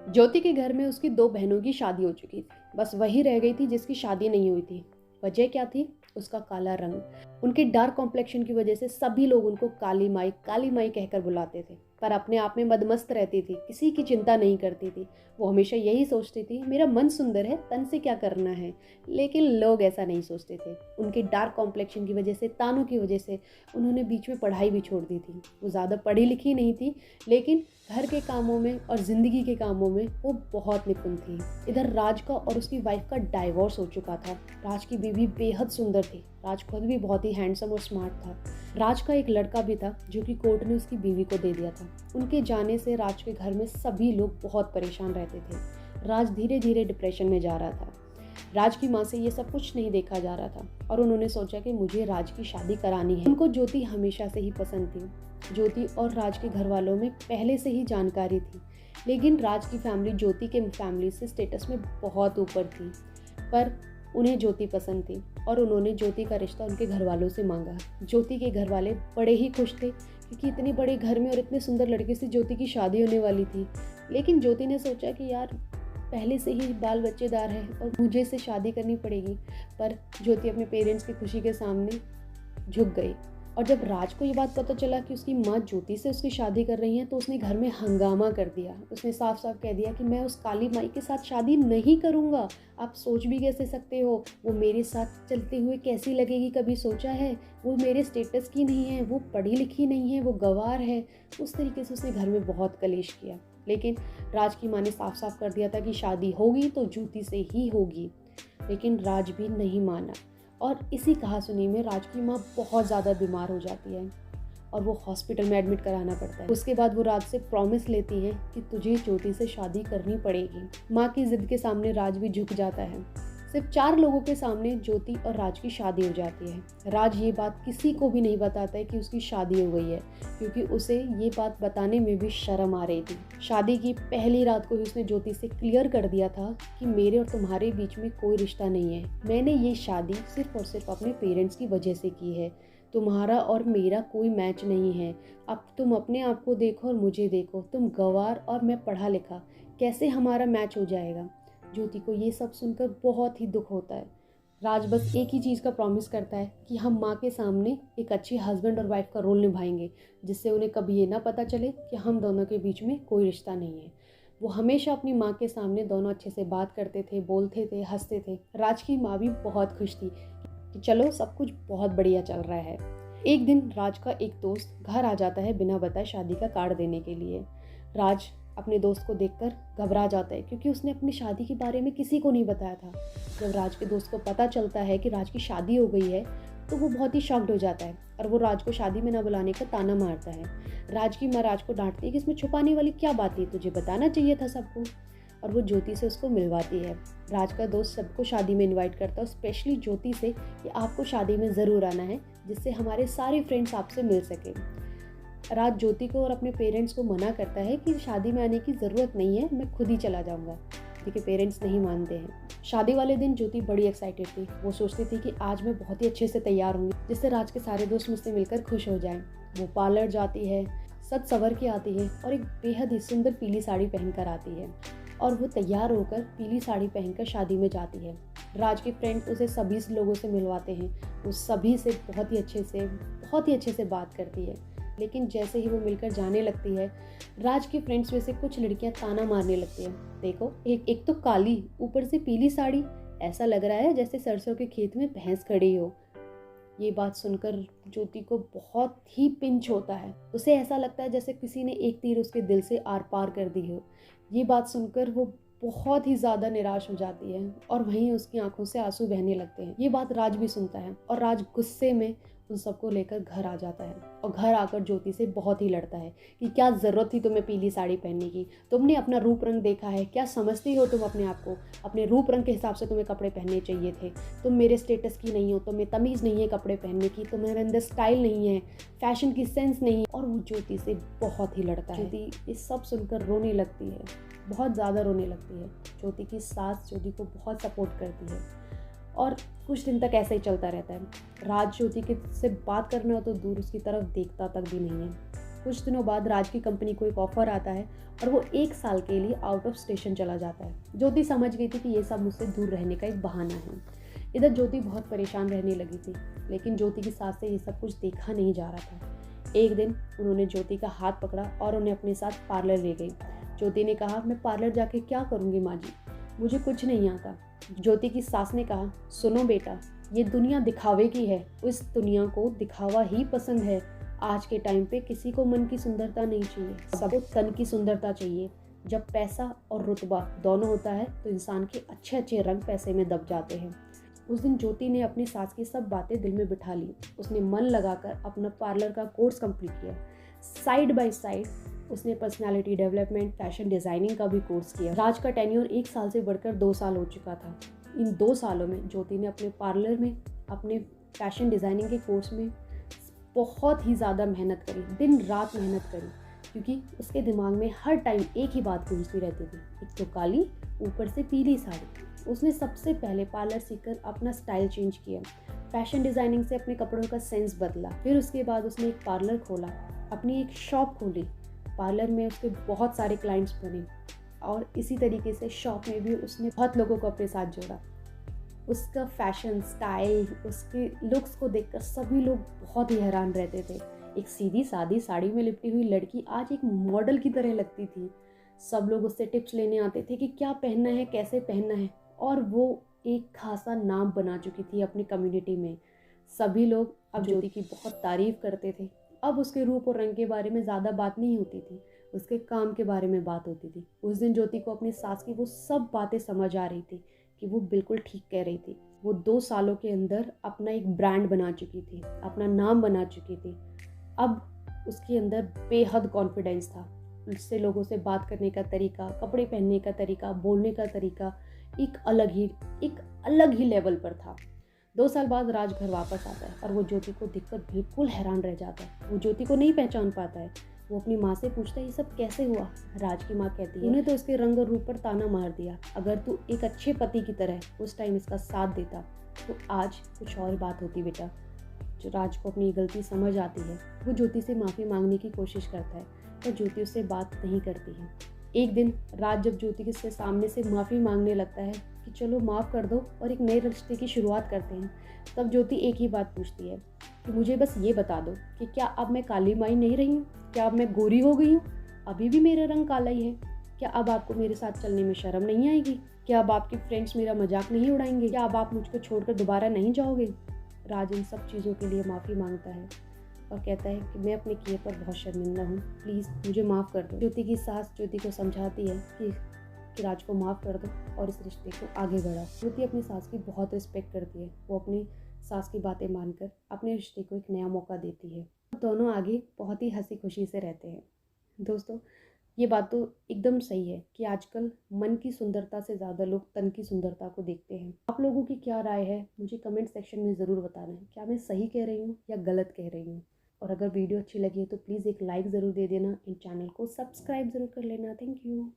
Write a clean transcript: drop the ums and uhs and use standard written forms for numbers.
ज्योति के घर में उसकी 2 बहनों की शादी हो चुकी थी। बस वही रह गई थी जिसकी शादी नहीं हुई थी। वजह क्या थी? उसका काला रंग। उनके डार्क कॉम्प्लेक्शन की वजह से सभी लोग उनको काली माई कहकर बुलाते थे। पर अपने आप में मदमस्त रहती थी, किसी की चिंता नहीं करती थी। वो हमेशा यही सोचती थी, मेरा मन सुंदर है, तन से क्या करना है। लेकिन लोग ऐसा नहीं सोचते थे। उनके डार्क कॉम्प्लेक्शन की वजह से, तानों की वजह से उन्होंने बीच में पढ़ाई भी छोड़ दी थी। वो ज़्यादा पढ़ी लिखी नहीं थी, लेकिन घर के कामों में और ज़िंदगी के कामों में वो बहुत निपुण थी। इधर राज का और उसकी वाइफ का डाइवोर्स हो चुका था। राज की बीवी बेहद सुंदर थी। राज खुद भी बहुत ही हैंडसम और स्मार्ट था। राज का एक लड़का भी था जो कि कोर्ट ने उसकी बीवी को दे दिया था। उनके जाने से राज के घर में सभी लोग बहुत परेशान रहते थे। राज धीरे धीरे डिप्रेशन में जा रहा था। राज की माँ से ये सब कुछ नहीं देखा जा रहा था और उन्होंने सोचा कि मुझे राज की शादी करानी है। उनको ज्योति हमेशा से ही पसंद थी। ज्योति और राज के घर वालों में पहले से ही जानकारी थी, लेकिन राज की फैमिली ज्योति के फैमिली से स्टेटस में बहुत ऊपर थी। पर उन्हें ज्योति पसंद थी और उन्होंने ज्योति का रिश्ता उनके घर वालों से मांगा। ज्योति के घर वाले बड़े ही खुश थे क्योंकि इतने बड़े घर में और इतने सुंदर लड़के से ज्योति की शादी होने वाली थी। लेकिन ज्योति ने सोचा कि यार पहले से ही बाल बच्चेदार है और मुझे इससे शादी करनी पड़ेगी। पर ज्योति अपने पेरेंट्स की खुशी के सामने झुक गई। और जब राज को ये बात पता चला कि उसकी माँ ज्योति से उसकी शादी कर रही है तो उसने घर में हंगामा कर दिया। उसने साफ साफ कह दिया कि मैं उस काली माई के साथ शादी नहीं करूँगा। आप सोच भी कैसे सकते हो? वो मेरे साथ चलते हुए कैसी लगेगी, कभी सोचा है? वो मेरे स्टेटस की नहीं है, वो पढ़ी लिखी नहीं है, वो गंवार है। उस तरीके से उसने घर में बहुत कलेश किया। लेकिन राज की माँ ने साफ साफ कर दिया था कि शादी होगी तो ज्योति से ही होगी। लेकिन राज भी नहीं माना और इसी कहासुनी में राज की माँ बहुत ज़्यादा बीमार हो जाती है और वो हॉस्पिटल में एडमिट कराना पड़ता है। उसके बाद वो राज से प्रॉमिस लेती है कि तुझे ज्योति से शादी करनी पड़ेगी। माँ की जिद के सामने राज भी झुक जाता है। सिर्फ 4 लोगों के सामने ज्योति और राज की शादी हो जाती है। राज ये बात किसी को भी नहीं बताता है कि उसकी शादी हो गई है, क्योंकि उसे ये बात बताने में भी शर्म आ रही थी। शादी की पहली रात को ही उसने ज्योति से क्लियर कर दिया था कि मेरे और तुम्हारे बीच में कोई रिश्ता नहीं है। मैंने ये शादी सिर्फ और सिर्फ अपने पेरेंट्स की वजह से की है। तुम्हारा और मेरा कोई मैच नहीं है। अब तुम अपने आप को देखो और मुझे देखो। तुम गंवार और मैं पढ़ा लिखा, कैसे हमारा मैच हो जाएगा? ज्योति को ये सब सुनकर बहुत ही दुख होता है। राज बस एक ही चीज़ का प्रॉमिस करता है कि हम माँ के सामने एक अच्छी हस्बैंड और वाइफ का रोल निभाएंगे, जिससे उन्हें कभी ये ना पता चले कि हम दोनों के बीच में कोई रिश्ता नहीं है। वो हमेशा अपनी माँ के सामने दोनों अच्छे से बात करते थे, बोलते थे, हंसते थे। राज की माँ भी बहुत खुश थी कि चलो सब कुछ बहुत बढ़िया चल रहा है। एक दिन राज का एक दोस्त घर आ जाता है बिना बताए शादी का कार्ड देने के लिए। राज अपने दोस्त को देखकर घबरा जाता है क्योंकि उसने अपनी शादी के बारे में किसी को नहीं बताया था। जब राज के दोस्त को पता चलता है कि राज की शादी हो गई है तो वो बहुत ही शॉक्ड हो जाता है और वो राज को शादी में ना बुलाने का ताना मारता है। राज की माँ राज को डांटती है कि इसमें छुपाने वाली क्या बात है, तुझे बताना चाहिए था सबको। और वो ज्योति से उसको मिलवाती है। राज का दोस्त सबको शादी में इनवाइट करता है, स्पेशली ज्योति से कि आपको शादी में ज़रूर आना है, जिससे हमारे सारे फ्रेंड्स आपसे मिल सके। राज ज्योति को और अपने पेरेंट्स को मना करता है कि शादी में आने की ज़रूरत नहीं है, मैं खुद ही चला जाऊंगा। क्योंकि पेरेंट्स नहीं मानते हैं। शादी वाले दिन ज्योति बड़ी एक्साइटेड थी। वो सोचती थी कि आज मैं बहुत ही अच्छे से तैयार होंगी, जिससे राज के सारे दोस्त मुझसे मिलकर खुश हो जाएं। वो पार्लर जाती है, सज संवर के आती है और एक बेहद ही सुंदर पीली साड़ी पहनकर आती है और वो तैयार होकर पीली साड़ी पहनकर शादी में जाती है। राज के फ्रेंड उसे सभी लोगों से मिलवाते हैं। वो सभी से बहुत ही अच्छे से बात करती है। लेकिन जैसे ही वो मिलकर जाने लगती है, राज के फ्रेंड्स में से कुछ लड़कियां ताना मारने लगती हैं। देखो, एक तो काली, ऊपर से पीली साड़ी, ऐसा लग रहा है जैसे सरसों के खेत में भैंस खड़ी हो। ये बात सुनकर ज्योति को बहुत ही पिंच होता है। उसे ऐसा लगता है जैसे किसी ने एक तीर उसके दिल से आर पार कर दी हो। ये बात सुनकर वो बहुत ही ज़्यादा निराश हो जाती है और वहीं उसकी आंखों से आंसू बहने लगते हैं। ये बात राज भी सुनता है और राज गुस्से में उन सबको लेकर घर आ जाता है और घर आकर ज्योति से बहुत ही लड़ता है कि क्या ज़रूरत थी तुम्हें पीली साड़ी पहनने की? तुमने अपना रूप रंग देखा है? क्या समझती हो तुम अपने आप को? अपने रूप रंग के हिसाब से तुम्हें कपड़े पहनने चाहिए थे। तुम मेरे स्टेटस की नहीं हो, तुम्हें तमीज़ नहीं है कपड़े पहनने की, तुम्हारे अंदर स्टाइल नहीं है, फैशन की सेंस नहीं है। और वो ज्योति से बहुत ही लड़ता है। ज्योति ये सब सुनकर रोने लगती है, बहुत ज़्यादा रोने लगती है। ज्योति की सास ज्योति को बहुत सपोर्ट करती है और कुछ दिन तक ऐसा ही चलता रहता है। राज ज्योति के से बात करना हो तो दूर, उसकी तरफ देखता तक भी नहीं है। कुछ दिनों बाद राज की कंपनी को एक ऑफर आता है और वो 1 साल के लिए आउट ऑफ स्टेशन चला जाता है। ज्योति समझ गई थी कि ये सब मुझसे दूर रहने का एक बहाना है। इधर ज्योति बहुत परेशान रहने लगी थी, लेकिन ज्योति की सास से ये सब कुछ देखा नहीं जा रहा था। एक दिन उन्होंने ज्योति का हाथ पकड़ा और उन्हें अपने साथ पार्लर ले गई। ज्योति ने कहा, मैं पार्लर जाके क्या करूँगी माँ जी, मुझे कुछ नहीं आता। ज्योति की सास ने कहा, सुनो बेटा, ये दुनिया दिखावे की है, उस दुनिया को दिखावा ही पसंद है। आज के टाइम पे किसी को मन की सुंदरता नहीं चाहिए, सबको तन की सुंदरता चाहिए। जब पैसा और रुतबा दोनों होता है तो इंसान के अच्छे अच्छे रंग पैसे में दब जाते हैं। उस दिन ज्योति ने अपनी सास की सब बातें दिल में बिठा ली। उसने मन लगाकर अपना पार्लर का कोर्स कंप्लीट किया। साइड बाय साइड उसने पर्सनालिटी डेवलपमेंट, फैशन डिज़ाइनिंग का भी कोर्स किया। राज का टेन्योर 1 साल से बढ़कर 2 साल हो चुका था। इन 2 सालों में ज्योति ने अपने पार्लर में, अपने फैशन डिज़ाइनिंग के कोर्स में बहुत ही ज़्यादा मेहनत करी, दिन रात मेहनत करी, क्योंकि उसके दिमाग में हर टाइम एक ही बात गूंजती रहती थी, एक तो काली, ऊपर से पीली साड़ी। उसने सबसे पहले पार्लर सीखकर अपना स्टाइल चेंज किया, फैशन डिज़ाइनिंग से अपने कपड़ों का सेंस बदला। फिर उसके बाद उसने एक पार्लर खोला, अपनी एक शॉप खोली। पार्लर में उसके बहुत सारे क्लाइंट्स बने और इसी तरीके से शॉप में भी उसने बहुत लोगों को अपने साथ जोड़ा। उसका फैशन स्टाइल, उसके लुक्स को देखकर सभी लोग बहुत ही हैरान रहते थे। एक सीधी सादी साड़ी में लिपटी हुई लड़की आज एक मॉडल की तरह लगती थी। सब लोग उससे टिप्स लेने आते थे कि क्या पहनना है, कैसे पहनना है, और वो एक खासा नाम बना चुकी थी अपनी कम्युनिटी में। सभी लोग अब ज्योति की बहुत तारीफ करते थे। अब उसके रूप और रंग के बारे में ज़्यादा बात नहीं होती थी, उसके काम के बारे में बात होती थी। उस दिन ज्योति को अपनी सास की वो सब बातें समझ आ रही थी कि वो बिल्कुल ठीक कह रही थी। वो 2 सालों के अंदर अपना एक ब्रांड बना चुकी थी, अपना नाम बना चुकी थी। अब उसके अंदर बेहद कॉन्फिडेंस था। उससे लोगों से बात करने का तरीका, कपड़े पहनने का तरीका, बोलने का तरीका एक अलग ही लेवल पर था। 2 साल बाद राज घर वापस आता है और वो ज्योति को देखकर बिल्कुल हैरान रह जाता है। वो ज्योति को नहीं पहचान पाता है। वो अपनी माँ से पूछता है, ये सब कैसे हुआ? राज की माँ कहती है, उन्हें तो उसके रंग और रूप पर ताना मार दिया। अगर तू एक अच्छे पति की तरह उस टाइम इसका साथ देता तो आज कुछ और बात होती बेटा। जो राज को अपनी गलती समझ आती है, वो ज्योति से माफ़ी मांगने की कोशिश करता है, पर ज्योति उससे बात नहीं करती है। एक दिन राज जब ज्योति के सामने से माफ़ी मांगने लगता है कि चलो माफ़ कर दो और एक नए रिश्ते की शुरुआत करते हैं, तब ज्योति एक ही बात पूछती है कि मुझे बस ये बता दो कि क्या अब मैं काली माई नहीं रही हूँ? क्या अब मैं गोरी हो गई हूँ? अभी भी मेरा रंग काला ही है। क्या अब आपको मेरे साथ चलने में शर्म नहीं आएगी? क्या अब आपके फ्रेंड्स मेरा मजाक नहीं उड़ाएंगे? क्या अब आप मुझको छोड़कर दोबारा नहीं जाओगे? राज इन सब चीज़ों के लिए माफ़ी मांगता है और कहता है कि मैं अपने किए पर बहुत शर्मिंदा हूँ, प्लीज़ मुझे माफ़ कर दो। ज्योति की सास ज्योति को समझाती है कि राज को माफ़ कर दो और इस रिश्ते को आगे बढ़ाओ। ज्योति अपनी सास की बहुत रिस्पेक्ट करती है। वो अपनी सास की बातें मानकर अपने रिश्ते को एक नया मौका देती है। दोनों आगे बहुत ही हंसी खुशी से रहते हैं। दोस्तों, ये बात तो एकदम सही है कि आजकल मन की सुंदरता से ज़्यादा लोग तन की सुंदरता को देखते हैं। आप लोगों की क्या राय है मुझे कमेंट सेक्शन में ज़रूर बताना है। क्या मैं सही कह रही हूँ या गलत कह रही हूँ? और अगर वीडियो अच्छी लगी है तो प्लीज़ एक लाइक ज़रूर दे देना। इन चैनल को सब्सक्राइब ज़रूर कर लेना। Thank you.